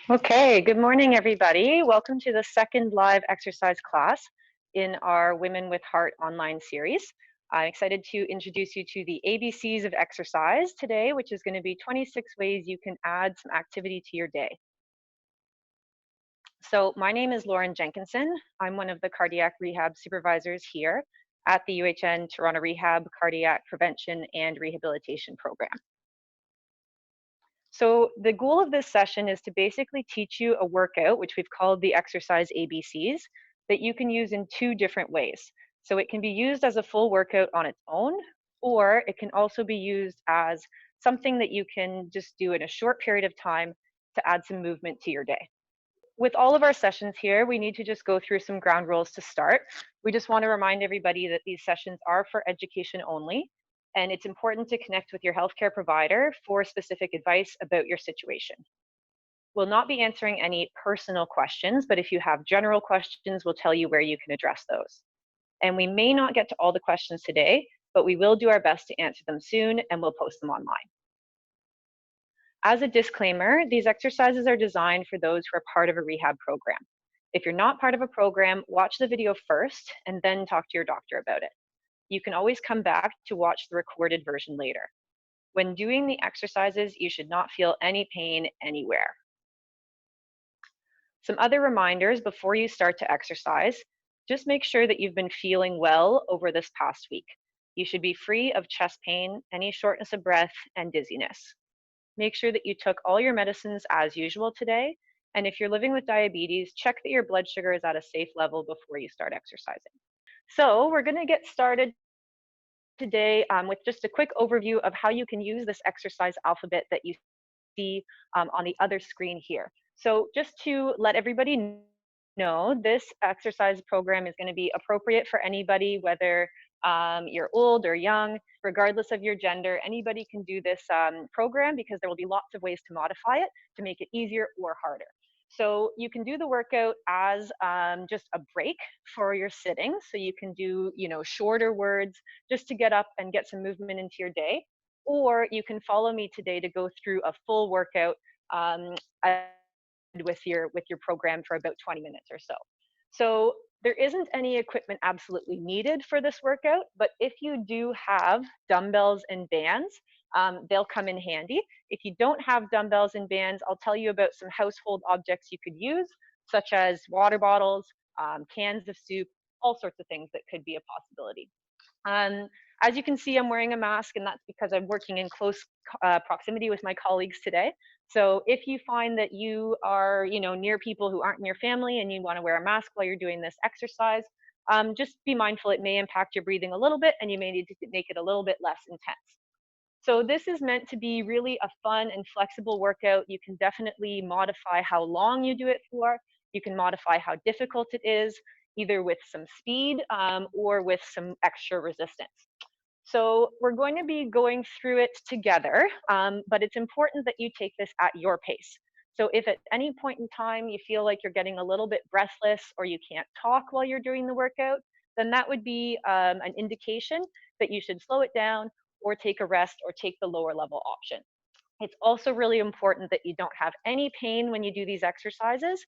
Okay, good morning, everybody. Welcome to the second live exercise class in our Women with Heart online series. I'm excited to introduce you to the ABCs of exercise today, which is going to be 26 ways you can add some activity to your day. So my name is Lauren Jenkinson. I'm one of the cardiac rehab supervisors here at the UHN Toronto Rehab Cardiac Prevention and Rehabilitation Program. So the goal of this session is to basically teach you a workout, which we've called the exercise ABCs, that you can use in two different ways. So it can be used as a full workout on its own, or it can also be used as something that you can just do in a short period of time to add some movement to your day. With all of our sessions here, we need to just go through some ground rules to start. We just want to remind everybody that these sessions are for education only, and it's important to connect with your healthcare provider for specific advice about your situation. We'll not be answering any personal questions, but if you have general questions, we'll tell you where you can address those. And we may not get to all the questions today, but we will do our best to answer them soon, and we'll post them online. As a disclaimer, these exercises are designed for those who are part of a rehab program. If you're not part of a program, watch the video first and then talk to your doctor about it. You can always come back to watch the recorded version later. When doing the exercises, you should not feel any pain anywhere. Some other reminders before you start to exercise: just make sure that you've been feeling well over this past week. You should be free of chest pain, any shortness of breath, and dizziness. Make sure that you took all your medicines as usual today. And if you're living with diabetes, check that your blood sugar is at a safe level before you start exercising. So we're going to get started today with just a quick overview of how you can use this exercise alphabet that you see on the other screen here. So just to let everybody know, this exercise program is going to be appropriate for anybody, whether you're old or young, regardless of your gender. Anybody can do this program because there will be lots of ways to modify it to make it easier or harder. So you can do the workout as just a break for your sitting. So you can do, shorter words just to get up and get some movement into your day. Or you can follow me today to go through a full workout with your program for about 20 minutes or so. So there isn't any equipment absolutely needed for this workout, but if you do have dumbbells and bands, they'll come in handy. If you don't have dumbbells and bands, I'll tell you about some household objects you could use, such as water bottles, cans of soup, all sorts of things that could be a possibility. As you can see, I'm wearing a mask, and that's because I'm working in close proximity with my colleagues today. So if you find that you are, near people who aren't in your family and you want to wear a mask while you're doing this exercise, just be mindful it may impact your breathing a little bit, and you may need to make it a little bit less intense. So this is meant to be really a fun and flexible workout. You can definitely modify how long you do it for. You can modify how difficult it is, either with some speed or with some extra resistance. So we're going to be going through it together, but it's important that you take this at your pace. So if at any point in time you feel like you're getting a little bit breathless or you can't talk while you're doing the workout, then that would be an indication that you should slow it down or take a rest or take the lower level option. It's also really important that you don't have any pain when you do these exercises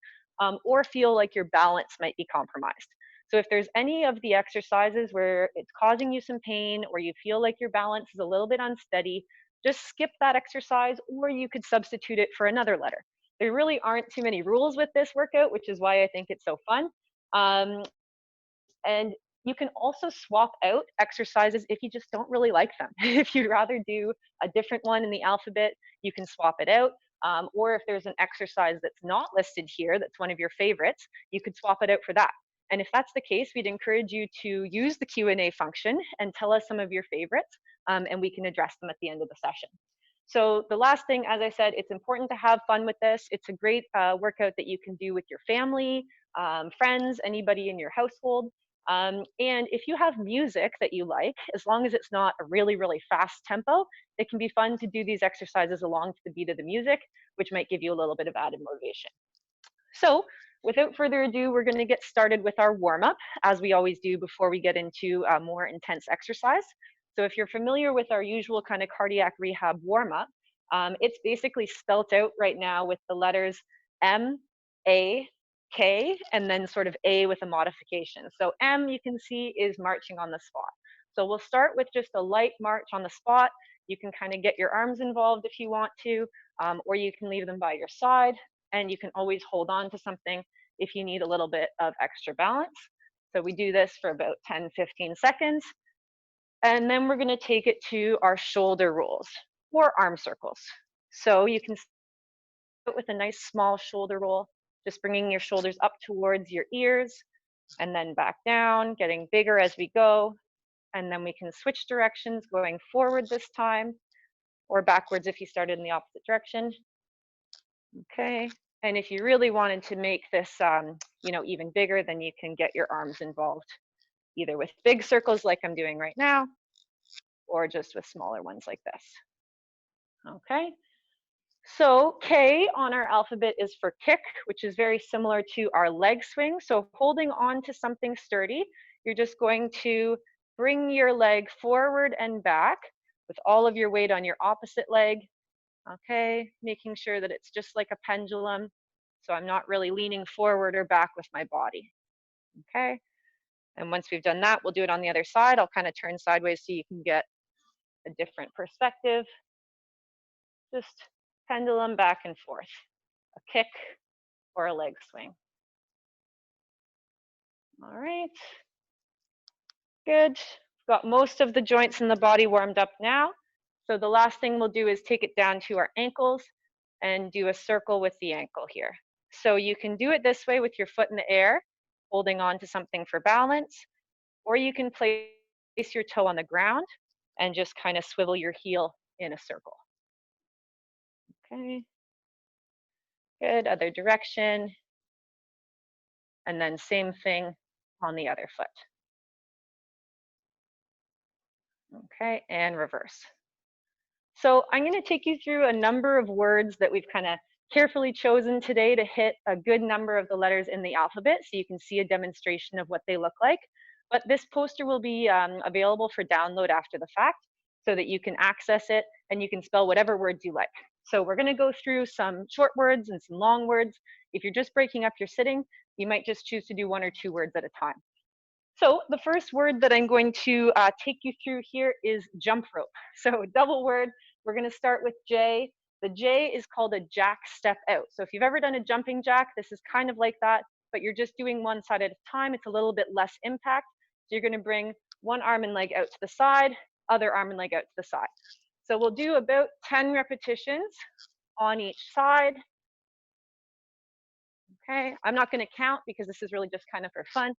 or feel like your balance might be compromised. So if there's any of the exercises where it's causing you some pain or you feel like your balance is a little bit unsteady, just skip that exercise, or you could substitute it for another letter. There really aren't too many rules with this workout, which is why I think it's so fun. And you can also swap out exercises if you just don't really like them. If you'd rather do a different one in the alphabet, you can swap it out. Or if there's an exercise that's not listed here, that's one of your favorites, you could swap it out for that. And if that's the case, we'd encourage you to use the Q&A function and tell us some of your favorites, and we can address them at the end of the session. So the last thing, as I said, it's important to have fun with this. It's a great workout that you can do with your family, friends, anybody in your household. And if you have music that you like, as long as it's not a really, really fast tempo, it can be fun to do these exercises along to the beat of the music, which might give you a little bit of added motivation. So without further ado, we're going to get started with our warm-up, as we always do before we get into a more intense exercise. So if you're familiar with our usual kind of cardiac rehab warm-up, it's basically spelt out right now with the letters M, A, K, and then sort of A with a modification. So M, you can see, is marching on the spot. So we'll start with just a light march on the spot. You can kind of get your arms involved if you want to, or you can leave them by your side, and you can always hold on to something if you need a little bit of extra balance. So we do this for about 10, 15 seconds, and then we're going to take it to our shoulder rolls or arm circles. So you can start with a nice small shoulder roll, just bringing your shoulders up towards your ears and then back down, getting bigger as we go. And then we can switch directions, going forward this time, or backwards if you started in the opposite direction. Okay. And if you really wanted to make this, even bigger, then you can get your arms involved, either with big circles like I'm doing right now, or just with smaller ones like this. Okay. So K on our alphabet is for kick, which is very similar to our leg swing. So holding on to something sturdy, you're just going to bring your leg forward and back with all of your weight on your opposite leg. Okay, making sure that it's just like a pendulum. So I'm not really leaning forward or back with my body. Okay, and once we've done that, we'll do it on the other side. I'll kind of turn sideways so you can get a different perspective. Just pendulum back and forth, a kick or a leg swing. All right, good. Got most of the joints in the body warmed up now. So the last thing we'll do is take it down to our ankles and do a circle with the ankle here. So you can do it this way with your foot in the air, holding on to something for balance, or you can place your toe on the ground and just kind of swivel your heel in a circle. Okay, good, other direction. And then same thing on the other foot. Okay, and reverse. So I'm going to take you through a number of words that we've kind of carefully chosen today to hit a good number of the letters in the alphabet, so you can see a demonstration of what they look like. But this poster will be available for download after the fact, so that you can access it and you can spell whatever words you like. So we're going to go through some short words and some long words. If you're just breaking up your sitting, you might just choose to do 1 or 2 words at a time. So the first word that I'm going to take you through here is jump rope. So double word, we're going to start with J. The J is called a jack step out. So if you've ever done a jumping jack, this is kind of like that, but you're just doing one side at a time. It's a little bit less impact. So you're going to bring one arm and leg out to the side, other arm and leg out to the side. So we'll do about 10 repetitions on each side. Okay, I'm not going to count because this is really just kind of for fun.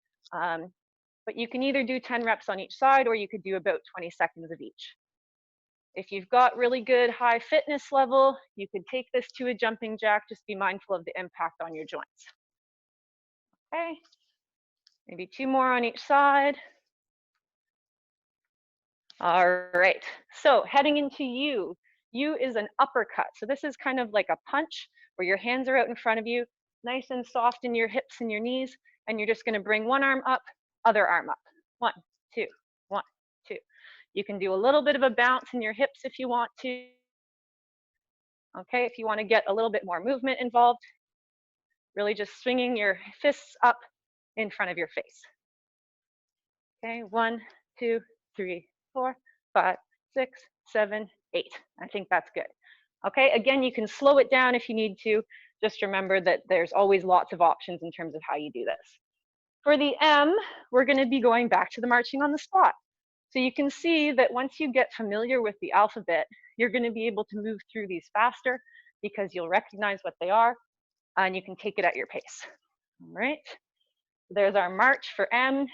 But you can either do 10 reps on each side, or you could do about 20 seconds of each. If you've got really good high fitness level, you could take this to a jumping jack. Just be mindful of the impact on your joints. Okay, maybe 2 more on each side. All right, so heading into U. U is an uppercut. So this is kind of like a punch where your hands are out in front of you, nice and soft in your hips and your knees, and you're just going to bring one arm up, other arm up. 1, 2, 1, 2. You can do a little bit of a bounce in your hips if you want to. Okay, if you want to get a little bit more movement involved, really just swinging your fists up in front of your face. Okay, 1, 2, 3, 4, 5, 6, 7, 8. I think that's good. Okay, again, you can slow it down if you need to. Just remember that there's always lots of options in terms of how you do this. For the M, we're going to be going back to the marching on the spot. So you can see that once you get familiar with the alphabet, you're going to be able to move through these faster because you'll recognize what they are and you can take it at your pace. All right, there's our march for M.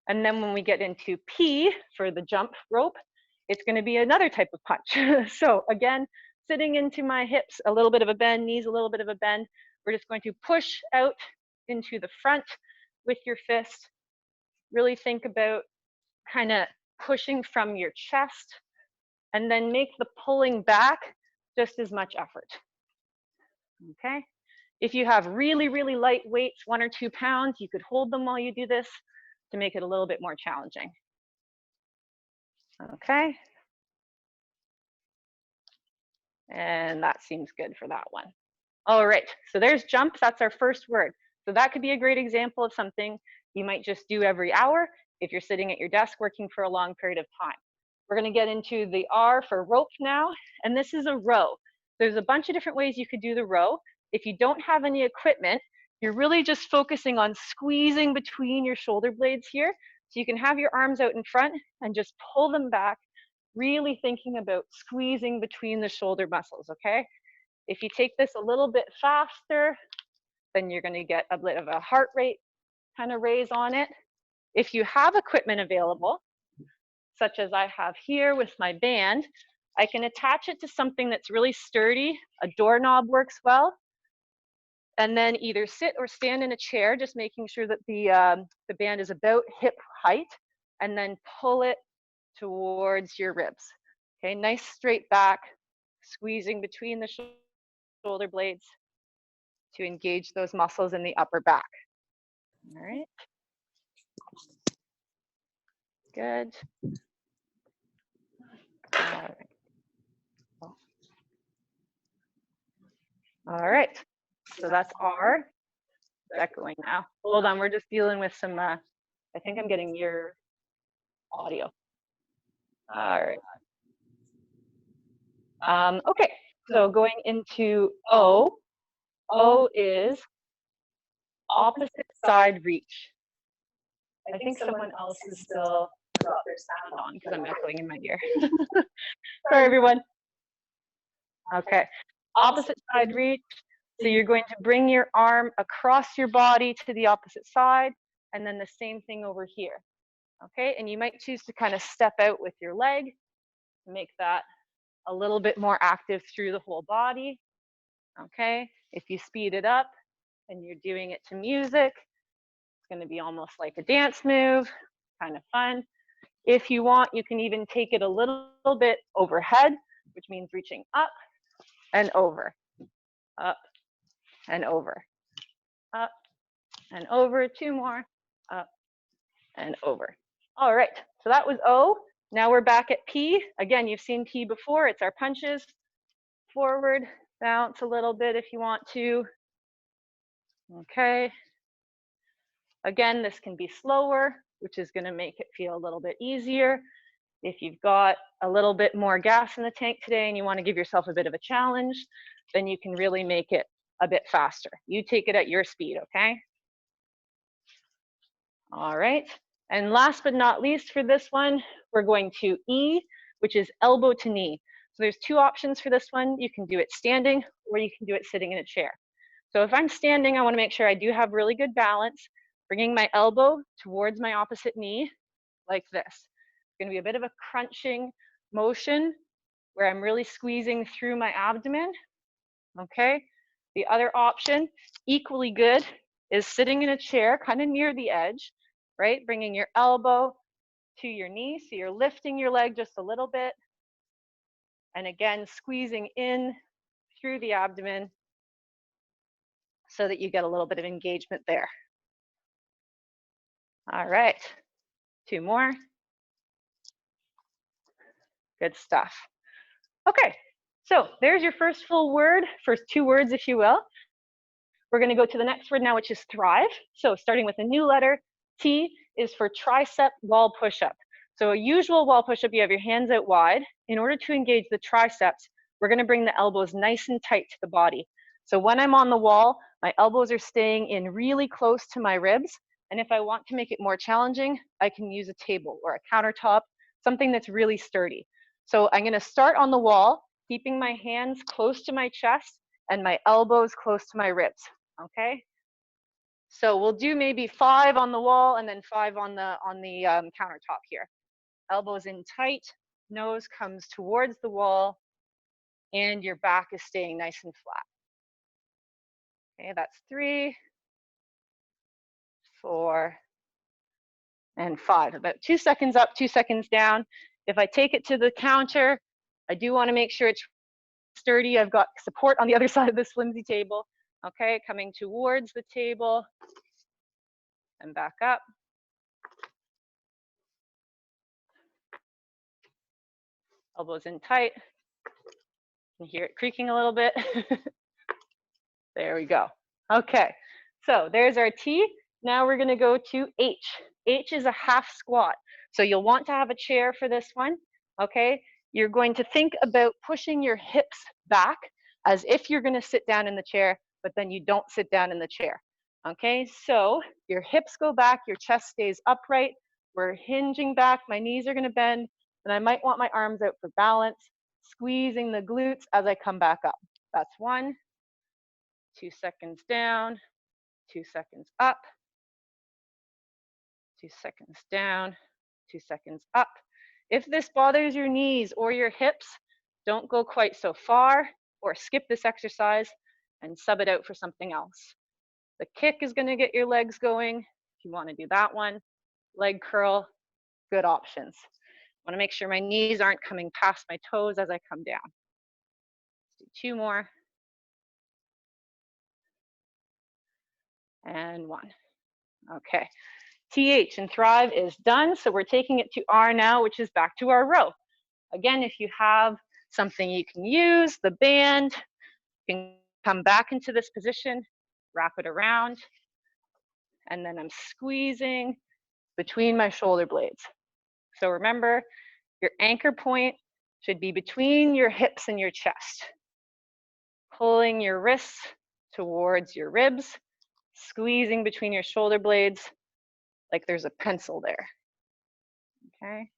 And then when we get into P for the jump rope, it's going to be another type of punch. So again, sitting into my hips, a little bit of a bend, knees a little bit of a bend. We're just going to push out into the front with your fist. Really think about kind of pushing from your chest, and then make the pulling back just as much effort. Okay, if you have really, really light weights, 1 or 2 pounds, you could hold them while you do this to make it a little bit more challenging. Okay, and that seems good for that one. All right, so there's jump. That's our first word. So that could be a great example of something you might just do every hour if you're sitting at your desk working for a long period of time. We're going to get into the R for rope now, and this is a row. There's a bunch of different ways you could do the row. If you don't have any equipment, you're really just focusing on squeezing between your shoulder blades here. So you can have your arms out in front and just pull them back, really thinking about squeezing between the shoulder muscles, okay? If you take this a little bit faster, then you're going to get a bit of a heart rate kind of raise on it. If you have equipment available, such as I have here with my band, I can attach it to something that's really sturdy. A doorknob works well. And then either sit or stand in a chair, just making sure that the band is about hip height, and then pull it towards your ribs. Okay, nice straight back, squeezing between the shoulder blades to engage those muscles in the upper back. All right. Good. All right. All right. So that's R. It's echoing now. Hold on, we're just dealing with some, I think I'm getting your audio. All right. Okay, so going into O. O is opposite side reach. I think someone else is still got their sound on because I'm echoing in my ear. Sorry, everyone. Okay, opposite side reach. So you're going to bring your arm across your body to the opposite side, and then the same thing over here. Okay, and you might choose to kind of step out with your leg, make that a little bit more active through the whole body. Okay, if you speed it up and you're doing it to music, it's going to be almost like a dance move, kind of fun. If you want, you can even take it a little bit overhead, which means reaching up and over, up and over, up and over. Two more, up and over. All right, so that was O. Now we're back at P. Again, you've seen P before. It's our punches. Forward, bounce a little bit if you want to. Okay. Again, this can be slower, which is going to make it feel a little bit easier. If you've got a little bit more gas in the tank today and you want to give yourself a bit of a challenge, then you can really make it a bit faster. You take it at your speed, okay? All right. And last but not least for this one, we're going to E, which is elbow to knee. So there's two options for this one. You can do it standing or you can do it sitting in a chair. So if I'm standing, I want to make sure I do have really good balance, bringing my elbow towards my opposite knee like this. It's going to be a bit of a crunching motion where I'm really squeezing through my abdomen. Okay. The other option, equally good, is sitting in a chair kind of near the edge, right? Bringing your elbow to your knee. So you're lifting your leg just a little bit. And again, squeezing in through the abdomen so that you get a little bit of engagement there. All right, two more. Good stuff. Okay, so there's your first full word, first two words, if you will. We're going to go to the next word now, which is thrive. So starting with a new letter, T is for tricep wall push-up. So a usual wall push-up, you have your hands out wide. In order to engage the triceps, we're going to bring the elbows nice and tight to the body. So when I'm on the wall, my elbows are staying in really close to my ribs. And if I want to make it more challenging, I can use a table or a countertop, something that's really sturdy. So I'm going to start on the wall, keeping my hands close to my chest and my elbows close to my ribs. Okay, so we'll do maybe 5 on the wall and then 5 on the countertop here. Elbows in tight, nose comes towards the wall, and your back is staying nice and flat. Okay, that's 3, 4, and 5. About 2 seconds up, 2 seconds down. If I take it to the counter, I do want to make sure it's sturdy. I've got support on the other side of this flimsy table. Okay, coming towards the table and back up. Elbows in tight. You can hear it creaking a little bit. There we go. Okay, so there's our T. Now we're gonna go to H. H is a half squat. So you'll want to have a chair for this one, okay? You're going to think about pushing your hips back as if you're gonna sit down in the chair, but then you don't sit down in the chair, okay? So your hips go back, your chest stays upright, we're hinging back, my knees are gonna bend, and I might want my arms out for balance, squeezing the glutes as I come back up. That's 1, 2 seconds down, 2 seconds up, 2 seconds down, 2 seconds up. If this bothers your knees or your hips, don't go quite so far or skip this exercise and sub it out for something else. The kick is going to get your legs going. If you want to do that one, leg curl, good options. I want to make sure my knees aren't coming past my toes as I come down. Let's do 2 more. And 1. Okay. TH and Thrive is done, so we're taking it to R now, which is back to our row. Again, if you have something you can use, the band, you can come back into this position, wrap it around, and then I'm squeezing between my shoulder blades. So remember, your anchor point should be between your hips and your chest. Pulling your wrists towards your ribs, squeezing between your shoulder blades like there's a pencil there. Okay.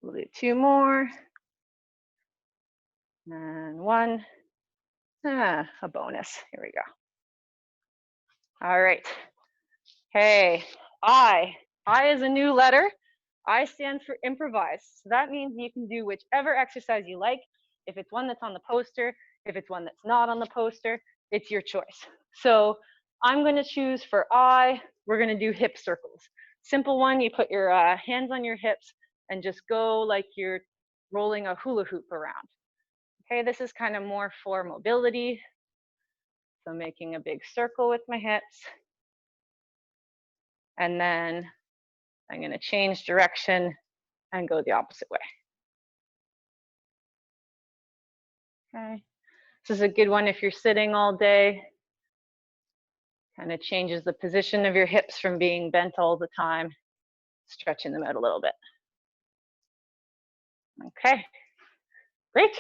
We'll do 2 more. And 1. A bonus. Here we go. All right. Okay. I is a new letter. I stands for improvise. So that means you can do whichever exercise you like. If it's one that's on the poster, if it's one that's not on the poster, it's your choice. So I'm going to choose for we're going to do hip circles. Simple one, you put your hands on your hips and just go like you're rolling a hula hoop around. Okay, this is kind of more for mobility. So making a big circle with my hips. And then I'm going to change direction and go the opposite way. Okay, this is a good one if you're sitting all day. Kind of changes the position of your hips from being bent all the time, stretching them out a little bit. Okay, great.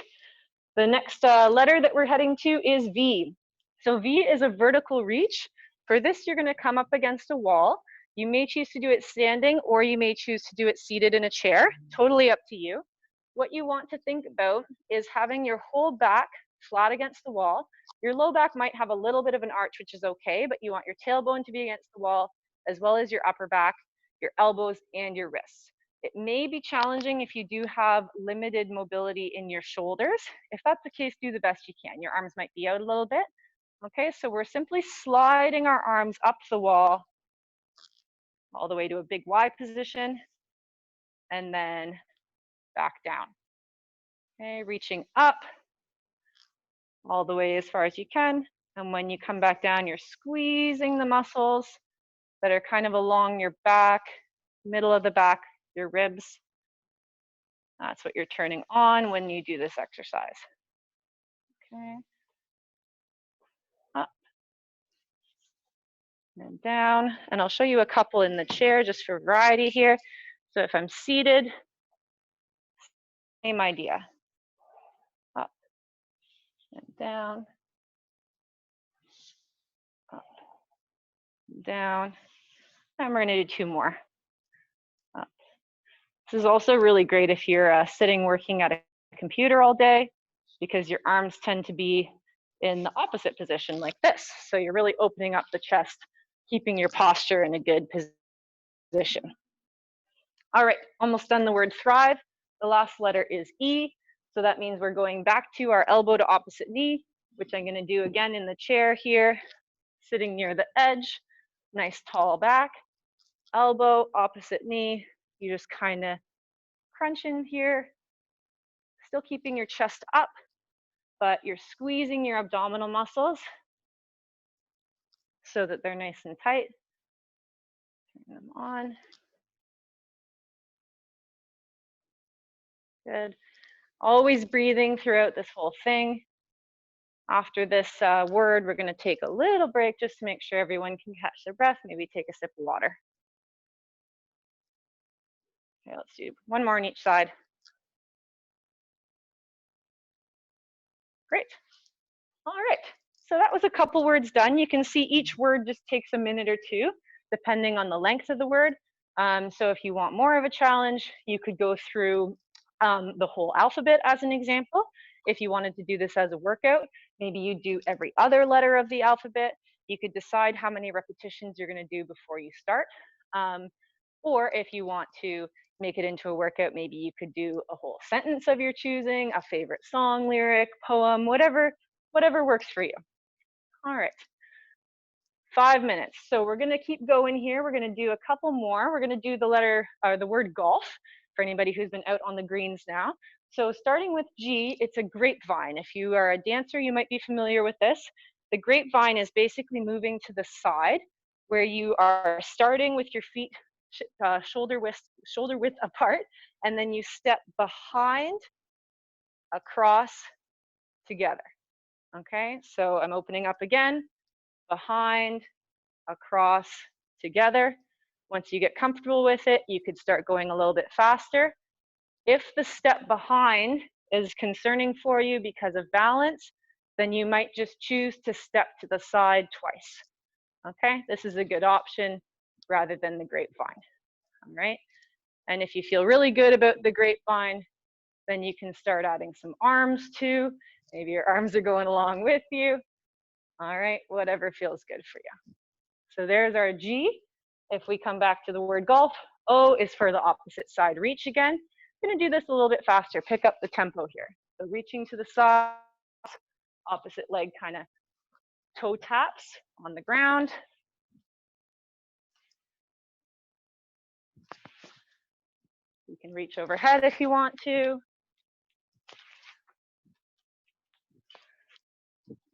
The next letter that we're heading to is V. So V is a vertical reach. For this, you're going to come up against a wall. You may choose to do it standing, or you may choose to do it seated in a chair. Totally up to you. What you want to think about is having your whole back flat against the wall. Your low back might have a little bit of an arch, which is okay, but you want your tailbone to be against the wall, as well as your upper back, your elbows, and your wrists. It may be challenging if you do have limited mobility in your shoulders. If that's the case, do the best you can. Your arms might be out a little bit. Okay, so we're simply sliding our arms up the wall all the way to a big Y position, and then back down. Okay, reaching up all the way as far as you can. And when you come back down, you're squeezing the muscles that are kind of along your back, middle of the back, your ribs. That's what you're turning on when you do this exercise. Okay. Up and down. And I'll show you a couple in the chair just for variety here. So if I'm seated, same idea. Up and down. Up and down. And we're going to do 2 more. Up. This is also really great if you're sitting working at a computer all day, because your arms tend to be in the opposite position like this. So you're really opening up the chest, keeping your posture in a good position. All right, almost done the word thrive. The last letter is E. So that means we're going back to our elbow to opposite knee, which I'm going to do again in the chair here, sitting near the edge, nice tall back, elbow, opposite knee. You just kind of crunch in here, still keeping your chest up, but you're squeezing your abdominal muscles so that they're nice and tight. Turn them on. Good. Always breathing throughout this whole thing. After this word, we're going to take a little break just to make sure everyone can catch their breath. Maybe take a sip of water. Okay, let's do one more on each side. Great. All right. So that was a couple words done. You can see each word just takes a minute or two, depending on the length of the word. So if you want more of a challenge, you could go through the whole alphabet as an example. If you wanted to do this as a workout, maybe you do every other letter of the alphabet. You could decide how many repetitions you're going to do before you start. Or if you want to make it into a workout, maybe you could do a whole sentence of your choosing, a favorite song, lyric, poem, whatever works for you. All right. 5 minutes. So we're going to keep going here. We're going to do a couple more. We're going to do the word golf for anybody who's been out on the greens now. So starting with G, it's a grapevine. If you are a dancer, you might be familiar with this. The grapevine is basically moving to the side where you are starting with your feet shoulder width apart, and then you step behind, across, together. Okay, so I'm opening up again, behind, across, together. Once you get comfortable with it, you could start going a little bit faster. If the step behind is concerning for you because of balance, then you might just choose to step to the side twice. Okay, this is a good option rather than the grapevine. All right, and if you feel really good about the grapevine, then you can start adding some arms too. Maybe your arms are going along with you. All right, whatever feels good for you. So there's our G. If we come back to the word golf, O is for the opposite side reach again. I'm going to do this a little bit faster, pick up the tempo here. So reaching to the side, opposite leg kind of toe taps on the ground. You can reach overhead if you want to.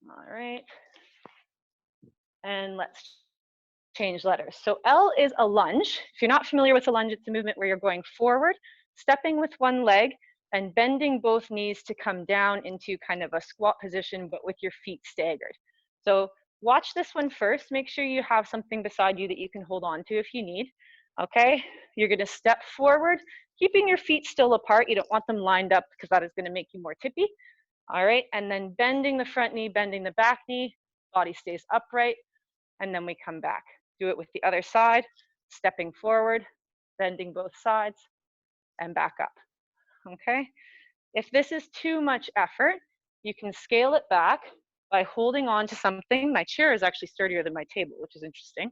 All right. And let's change letters. So L is a lunge. If you're not familiar with a lunge, it's a movement where you're going forward, stepping with one leg, and bending both knees to come down into kind of a squat position, but with your feet staggered. So watch this one first. Make sure you have something beside you that you can hold on to if you need. Okay, you're going to step forward, keeping your feet still apart. You don't want them lined up because that is going to make you more tippy. All right, and then bending the front knee, bending the back knee, body stays upright, and then we come back. Do it with the other side, stepping forward, bending both sides, and back up. Okay? If this is too much effort, you can scale it back by holding on to something. My chair is actually sturdier than my table, which is interesting.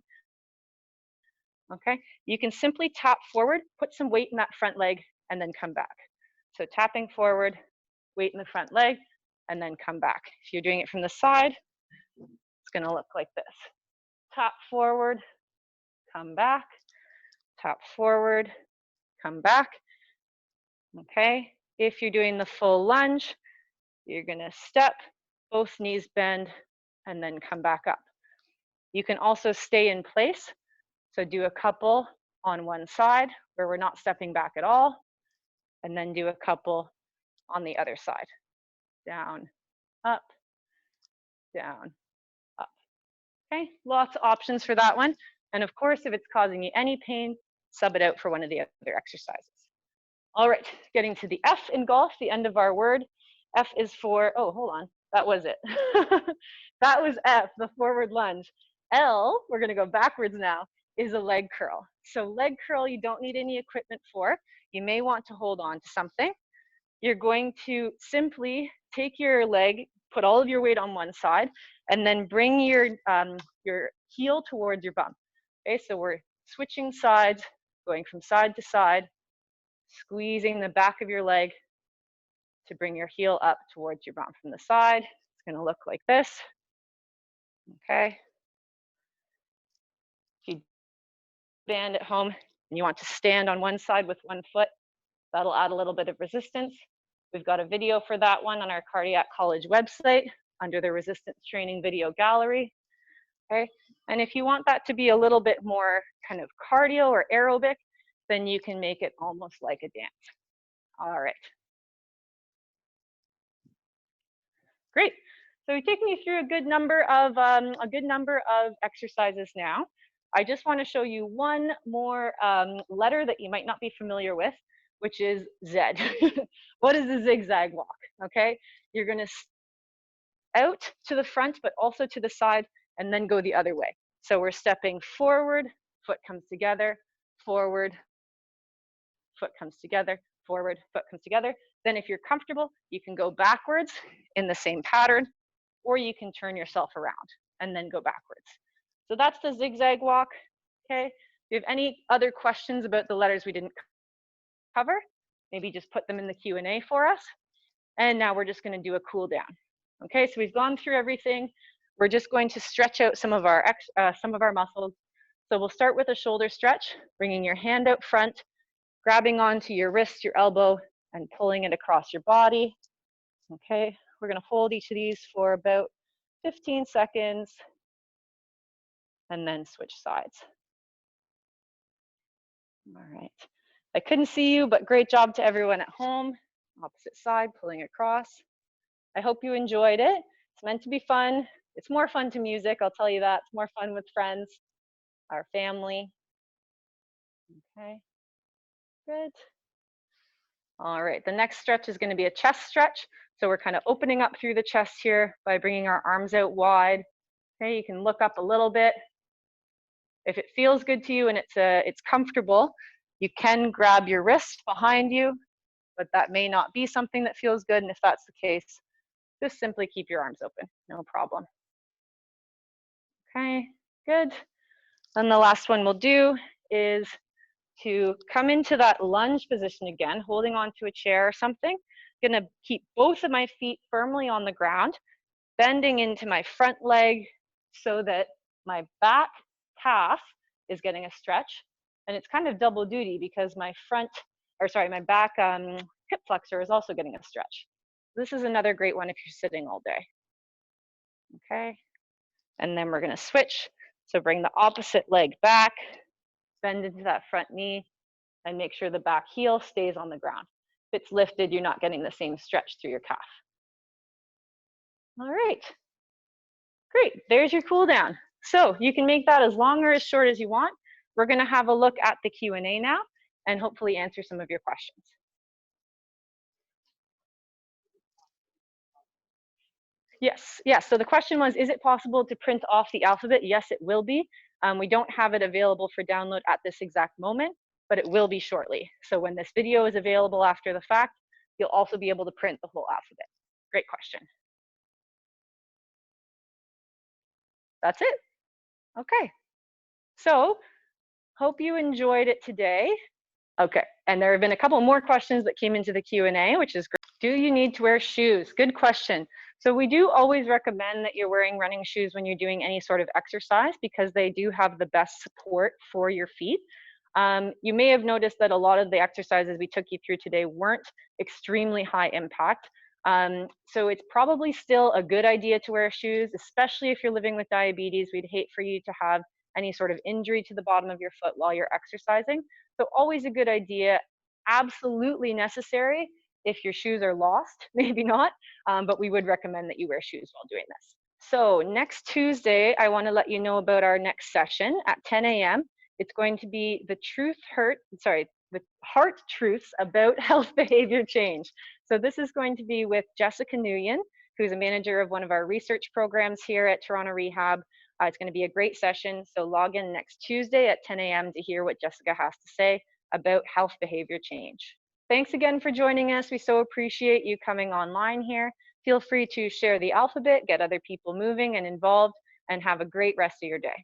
Okay? You can simply tap forward, put some weight in that front leg, and then come back. So tapping forward, weight in the front leg, and then come back. If you're doing it from the side, it's going to look like this. Tap forward, come back, tap forward, come back. Okay, if you're doing the full lunge, you're gonna step, both knees bend, and then come back up. You can also stay in place. So do a couple on one side where we're not stepping back at all, and then do a couple on the other side. Down, up, down, up. Okay, lots of options for that one. And of course, if it's causing you any pain, sub it out for one of the other exercises. All right, getting to the F in golf, the end of our word. F is for, oh, hold on, that was it. That was F, the forward lunge. L, we're gonna go backwards now, is a leg curl. So leg curl, you don't need any equipment for. You may want to hold on to something. You're going to simply take your leg, put all of your weight on one side, and then bring your heel towards your bum. Okay, so we're switching sides, going from side to side, squeezing the back of your leg to bring your heel up towards your bum from the side. It's going to look like this. Okay. If you band at home and you want to stand on one side with one foot, that'll add a little bit of resistance. We've got a video for that one on our Cardiac College website under the resistance training video gallery. Okay. And if you want that to be a little bit more kind of cardio or aerobic, then you can make it almost like a dance. All right. Great. So we've taken you through a good number of exercises now. I just want to show you one more letter that you might not be familiar with, which is Z. What is a zigzag walk? Okay, you're going to out to the front, but also to the side, and then go the other way. So we're stepping forward, foot comes together, forward, foot comes together, forward, foot comes together. Then if you're comfortable, you can go backwards in the same pattern, or you can turn yourself around and then go backwards. So that's the zigzag walk, okay? If you have any other questions about the letters we didn't cover, maybe just put them in the Q&A for us. And now we're just gonna do a cool down. Okay, so we've gone through everything. We're just going to stretch out some of our muscles. So we'll start with a shoulder stretch, bringing your hand out front, grabbing onto your wrist, your elbow, and pulling it across your body. Okay, we're gonna hold each of these for about 15 seconds and then switch sides. All right, I couldn't see you, but great job to everyone at home. Opposite side, pulling across. I hope you enjoyed it. It's meant to be fun. It's more fun to music, I'll tell you that. It's more fun with friends, our family. Okay, good. All right, the next stretch is going to be a chest stretch. So we're kind of opening up through the chest here by bringing our arms out wide. Okay, you can look up a little bit. If it feels good to you and it's comfortable, you can grab your wrist behind you, but that may not be something that feels good. And if that's the case, just simply keep your arms open, no problem. Okay, good. Then the last one we'll do is to come into that lunge position again, holding onto a chair or something. I'm gonna keep both of my feet firmly on the ground, bending into my front leg so that my back calf is getting a stretch. And it's kind of double duty because my back hip flexor is also getting a stretch. This is another great one if you're sitting all day. Okay, and then we're gonna switch. So bring the opposite leg back, bend into that front knee, and make sure the back heel stays on the ground. If it's lifted, you're not getting the same stretch through your calf. All right, great, there's your cool down. So you can make that as long or as short as you want. We're gonna have a look at the Q&A now and hopefully answer some of your questions. Yes, so the question was, is it possible to print off the alphabet? Yes, it will be. We don't have it available for download at this exact moment, but it will be shortly. So when this video is available after the fact, you'll also be able to print the whole alphabet. Great question. That's it. Okay. So hope you enjoyed it today. Okay, and there have been a couple more questions that came into the Q&A, which is great. Do you need to wear shoes? Good question. So we do always recommend that you're wearing running shoes when you're doing any sort of exercise because they do have the best support for your feet. You may have noticed that a lot of the exercises we took you through today weren't extremely high impact. So it's probably still a good idea to wear shoes, especially if you're living with diabetes. We'd hate for you to have any sort of injury to the bottom of your foot while you're exercising. So always a good idea, absolutely necessary if your shoes are lost, maybe not, but we would recommend that you wear shoes while doing this. So next Tuesday, I want to let you know about our next session at 10 a.m. It's going to be the heart truths about health behavior change. So this is going to be with Jessica Nguyen, who's a manager of one of our research programs here at Toronto Rehab. It's going to be a great session, so log in next Tuesday at 10 a.m. to hear what Jessica has to say about health behavior change. Thanks again for joining us. We so appreciate you coming online here. Feel free to share the alphabet, get other people moving and involved, and have a great rest of your day.